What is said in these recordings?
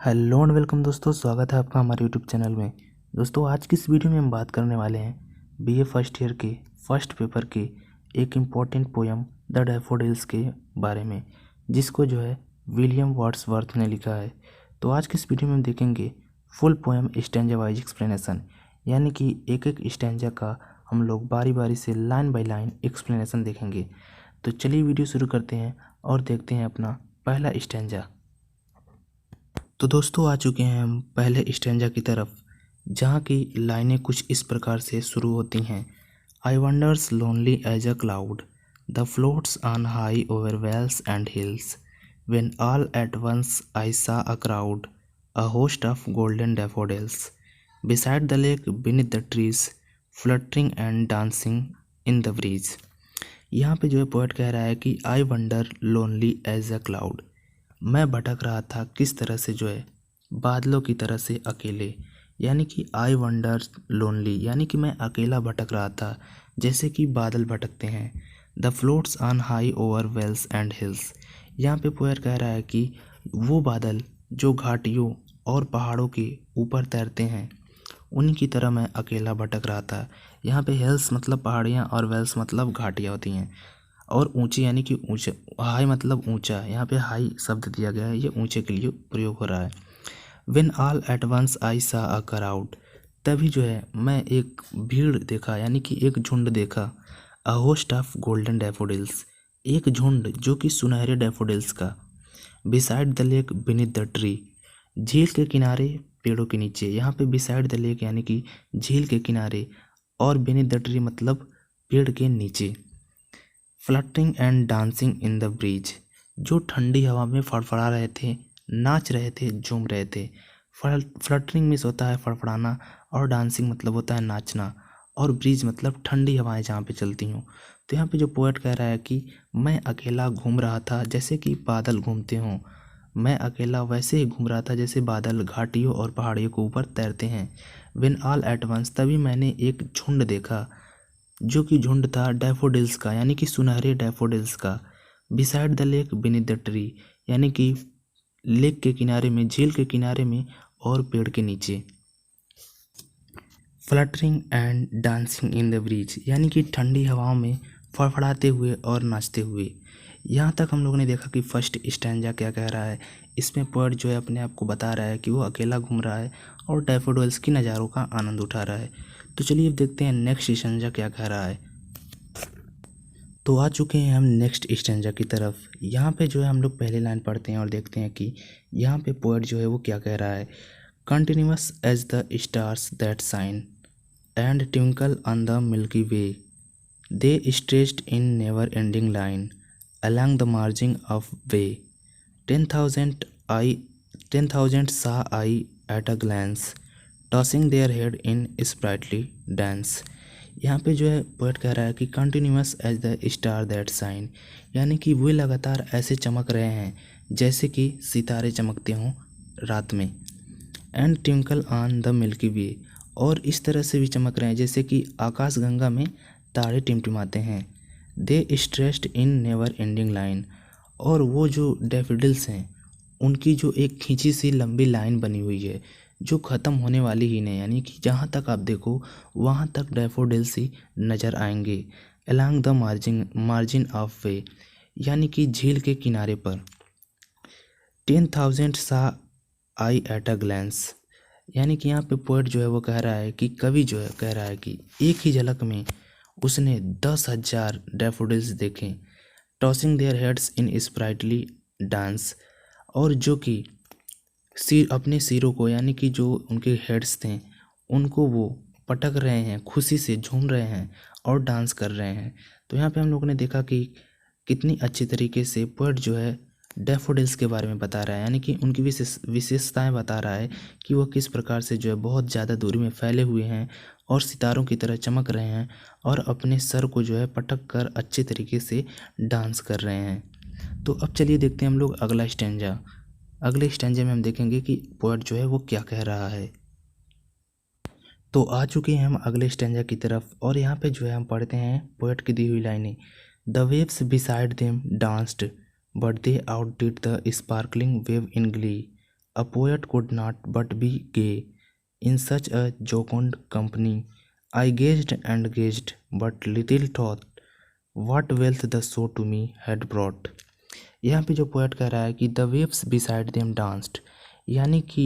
Hello and welcome दोस्तों, स्वागत है आपका हमारे यूट्यूब चैनल में। दोस्तों आज की इस वीडियो में हम बात करने वाले हैं बीए फर्स्ट ईयर के फर्स्ट पेपर के एक इम्पॉर्टेंट पोयम द डैफोडिल्स के बारे में, जिसको विलियम वर्ड्सवर्थ ने लिखा है। तो आज की इस वीडियो में हम देखेंगे full poem stanza wise explanation, यानी कि एक एक स्टैंजा का हम लोग बारी बारी से लाइन बाय लाइन एक्सप्लेनेशन देखेंगे। तो चलिए वीडियो शुरू करते हैं और देखते हैं अपना पहला स्टैंजा। तो दोस्तों आ चुके हैं हम पहले स्टैंजा की तरफ, जहाँ की लाइनें कुछ इस प्रकार से शुरू होती हैं। I wonders lonely as a cloud the floats on high over vales and hills when all at once I saw a crowd a host of golden daffodils beside the lake beneath the trees fluttering and dancing in the breeze. यहाँ पे poet कह रहा है कि I wonder lonely as a cloud, मैं भटक रहा था किस तरह से बादलों की तरह से अकेले, यानी कि आई वंडर लोनली, यानी कि मैं अकेला भटक रहा था जैसे कि बादल भटकते हैं। The floats on high over vales and hills, यहाँ पे पोएट कह रहा है कि वो बादल जो घाटियों और पहाड़ों के ऊपर तैरते हैं, उन्हीं की तरह मैं अकेला भटक रहा था। यहाँ पे हिल्स मतलब पहाड़ियाँ और वेल्स मतलब घाटियाँ होती हैं, और ऊंची यानी कि ऊंचा, हाई मतलब ऊंचा, यहाँ पे हाई शब्द दिया गया है, ये ऊंचे के लिए प्रयोग हो रहा है। When all at once I saw a crowd, तभी मैं एक भीड़ देखा, यानी कि एक झुंड देखा। अ होस्ट ऑफ गोल्डन डैफोडिल्स, एक झुंड जो कि सुनहरे डैफोडिल्स का। Beside the lake beneath the tree, झील के किनारे पेड़ों के नीचे। यहाँ पे बिसाइड द लेक यानी कि झील के किनारे, और बीनीथ द ट्री मतलब पेड़ के नीचे। Fluttering and dancing in the bridge, जो ठंडी हवा में फड़फड़ा रहे थे, नाच रहे थे, झूम रहे थे। फ्लटरिंग मीन्स होता है फड़फड़ाना, और डांसिंग मतलब होता है नाचना, और ब्रीज मतलब ठंडी हवाएं जहाँ पे चलती हों। तो यहाँ पे पोएट कह रहा है कि मैं अकेला घूम रहा था जैसे कि बादल घूमते हों, मैं अकेला वैसे ही घूम रहा था जैसे बादल घाटियों और पहाड़ियों के ऊपर तैरते हैं। व्हेन ऑल एट वंस, तभी मैंने एक झुंड देखा, जो कि झुंड था डैफोडिल्स का, यानी कि सुनहरे डैफोडिल्स का। Beside the lake beneath the tree, यानी कि लेक के किनारे में, झील के किनारे में, और पेड़ के नीचे। Fluttering and dancing in the bridge, यानी कि ठंडी हवाओं में फड़फड़ाते हुए और नाचते हुए। यहाँ तक हम लोगों ने देखा कि फर्स्ट स्टैंजा क्या कह रहा है। इसमें पोएट अपने आप को बता रहा है कि वो अकेला घूम रहा है और डैफोडिल्स की नज़ारों का आनंद उठा रहा है। तो चलिए अब देखते हैं नेक्स्ट स्टैंजा क्या कह रहा है। तो आ चुके हैं हम नेक्स्ट स्टैंजा की तरफ। यहाँ पे हम लोग पहले लाइन पढ़ते हैं और देखते हैं कि यहाँ पे पोएट वो क्या कह रहा है। Continuous as the stars that shine and twinkle on the milky Way, they stretched in never ending line along the margin of way, 10,000 saw I at a glance, tossing their head in sprightly dance। यहाँ पे poet कह रहा है कि continuous as the star that shine, यानी कि वे लगातार ऐसे चमक रहे हैं जैसे कि सितारे चमकते हों रात में। And twinkle on the milky way, और इस तरह से भी चमक रहे हैं जैसे कि आकाश गंगा में तारे टिमटिमाते हैं। They stretched in never ending line, और वो जो डैफोडिल्स हैं उनकी एक खींची सी लंबी लाइन बनी हुई है जो ख़त्म होने वाली ही नहीं, यानी कि जहाँ तक आप देखो वहाँ तक डैफोडिल्स ही नज़र आएंगे। अलॉन्ग द मार्जिन ऑफ वे, यानी कि झील के किनारे पर। 10,000 सा आई एट अ ग्लैंस, यानी कि यहाँ पे पोएट वो कह रहा है कि कवि कह रहा है कि एक ही झलक में उसने 10,000 डैफोडिल्स देखे। Tossing their heads in sprightly dance, और जो कि सिर, अपने सिरों को, यानी कि जो उनके हेड्स थे उनको वो पटक रहे हैं, खुशी से झूम रहे हैं और डांस कर रहे हैं। तो यहाँ पे हम लोगों ने देखा कि कितनी अच्छी तरीके से पोएट डैफोडिल्स के बारे में बता रहा है, यानी कि उनकी विशेषताएं बता रहा है कि वो किस प्रकार से बहुत ज़्यादा दूरी में फैले हुए हैं और सितारों की तरह चमक रहे हैं, और अपने सर को पटक कर अच्छे तरीके से डांस कर रहे हैं। तो अब चलिए देखते हैं हम लोग अगला स्टैंजा। अगले स्टैंजे में हम देखेंगे कि पोएट वो क्या कह रहा है। तो आ चुके हैं हम अगले स्टैंजा की तरफ, और यहाँ पे हम पढ़ते हैं पोएट की दी हुई लाइनें। The waves beside them danced but they outdid the sparkling wave in glee, A poet could not but be gay in such a jocund company. I gazed and gazed, but little thought what wealth the show to me had brought. यहाँ पे जो poet कह रहा है कि the waves beside them danced, यानी कि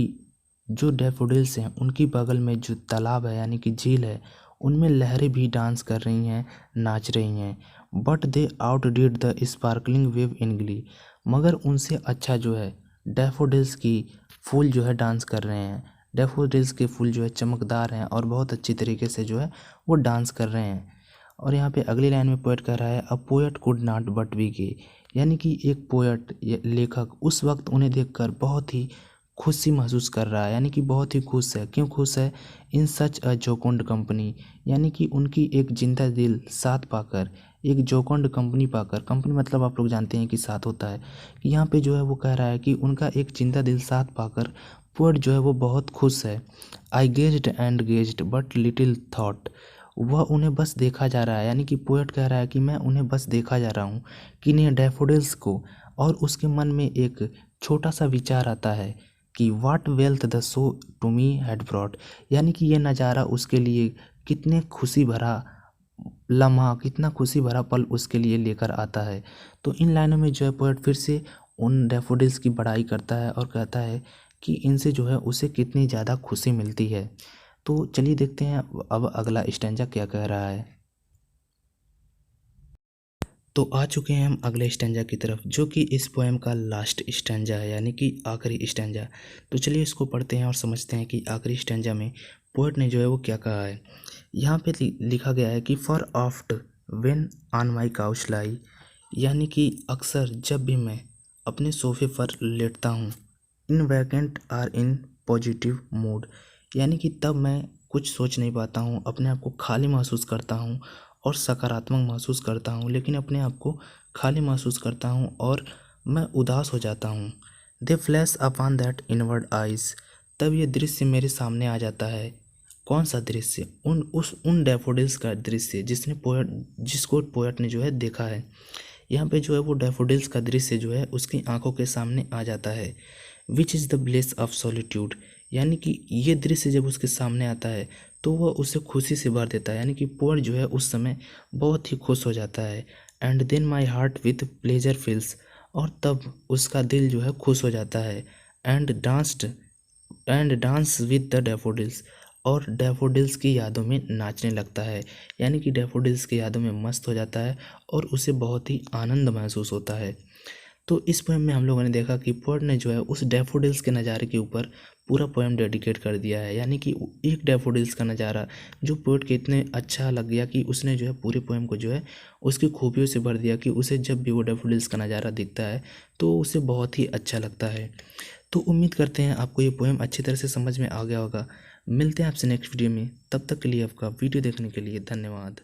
जो डैफोडिल्स हैं उनकी बगल में जो तालाब है यानी कि झील है, उनमें लहरें भी डांस कर रही हैं, नाच रही हैं। But they out did the sparkling wave in Glee, मगर उनसे अच्छा जो है डैफोडिल्स की फूल जो है डांस कर रहे हैं। डैफोडिल्स के फूल जो है चमकदार हैं और बहुत अच्छी तरीके से जो है वो डांस कर रहे हैं। और यहाँ पे अगली लाइन में पोएट कह रहा है, a poet could not but be gay, यानी कि एक पोएट लेखक उस वक्त उन्हें देखकर बहुत ही खुशी महसूस कर रहा है, यानी कि बहुत ही खुश है। क्यों खुश है? इन सच अ जोकोंड कंपनी, यानी कि उनकी एक जिंदा दिल साथ पाकर, एक जोकोंड कंपनी पाकर, कंपनी मतलब आप लोग जानते हैं कि साथ होता है, कि यहाँ पे जो है वो कह रहा है कि उनका एक जिंदा दिल साथ पाकर पोएट जो है वो बहुत खुश है। I gazed and gazed but little thought, वह उन्हें बस देखा जा रहा है, यानी कि पोएट कह रहा है कि मैं उन्हें बस देखा जा रहा हूँ, किन्हीं डैफोडिल्स को। और उसके मन में एक छोटा सा विचार आता है कि what wealth the show to me had brought, यानी कि ये नज़ारा उसके लिए कितने खुशी भरा लम्हा, कितना खुशी भरा पल उसके लिए लेकर आता है। तो इन लाइनों में जो है पोएट फिर से उन डैफोडिल्स की बड़ाई करता है और कहता है कि इनसे जो है उसे कितनी ज़्यादा खुशी मिलती है। तो चलिए देखते हैं अब अगला स्टैंजा क्या कह रहा है। तो आ चुके हैं हम अगले स्टैंजा की तरफ, जो कि इस पोएम का लास्ट स्टैंजा है, यानी कि आखिरी स्टैंजा। तो चलिए इसको पढ़ते हैं और समझते हैं कि आखिरी स्टैंजा में पोएट ने जो है वो क्या कहा है। यहाँ पे लिखा गया है कि for oft when on my couch I, lie कि अक्सर जब भी मैं अपने सोफे पर लेटता हूँ, in vacant or in positive mood, यानी कि तब मैं कुछ सोच नहीं पाता हूँ, अपने आप को खाली महसूस करता हूँ और सकारात्मक महसूस करता हूँ, लेकिन अपने आप को खाली महसूस करता हूँ और मैं उदास हो जाता हूँ। दे flash upon that inward eyes, तब ये दृश्य मेरे सामने आ जाता है। कौन सा दृश्य? उन डैफोडिल्स का दृश्य जिसको पोएट ने जो है देखा है। यहाँ पे जो है वो डैफोडिल्स का दृश्य जो है उसकी आंखों के सामने आ जाता है। Which is the bliss of solitude, यानी कि ये दृश्य जब उसके सामने आता है तो वह उसे खुशी से भर देता है, यानी कि पोएट जो है उस समय बहुत ही खुश हो जाता है। And then my heart with pleasure fills, और तब उसका दिल जो है खुश हो जाता है। And dance with the daffodils, और डैफोडिल्स की यादों में नाचने लगता है, यानी कि डैफोडिल्स की यादों में मस्त हो जाता है और उसे बहुत ही आनंद महसूस होता है। तो इस पोएम में हम लोगों ने देखा कि पोएट ने जो है उस डैफोडिल्स के नज़ारे के ऊपर पूरा पोएम डेडिकेट कर दिया है, यानी कि एक डैफोडिल्स का नज़ारा जो पोएट के इतने अच्छा लग गया कि उसने जो है पूरे पोएम को जो है उसकी खूबियों से भर दिया, कि उसे जब भी वो डैफोडिल्स का नज़ारा दिखता है तो उसे बहुत ही अच्छा लगता है। तो उम्मीद करते हैं आपको ये पोएम अच्छी तरह से समझ में आ गया होगा। मिलते हैं आपसे नेक्स्ट वीडियो में, तब तक के लिए आपका वीडियो देखने के लिए धन्यवाद।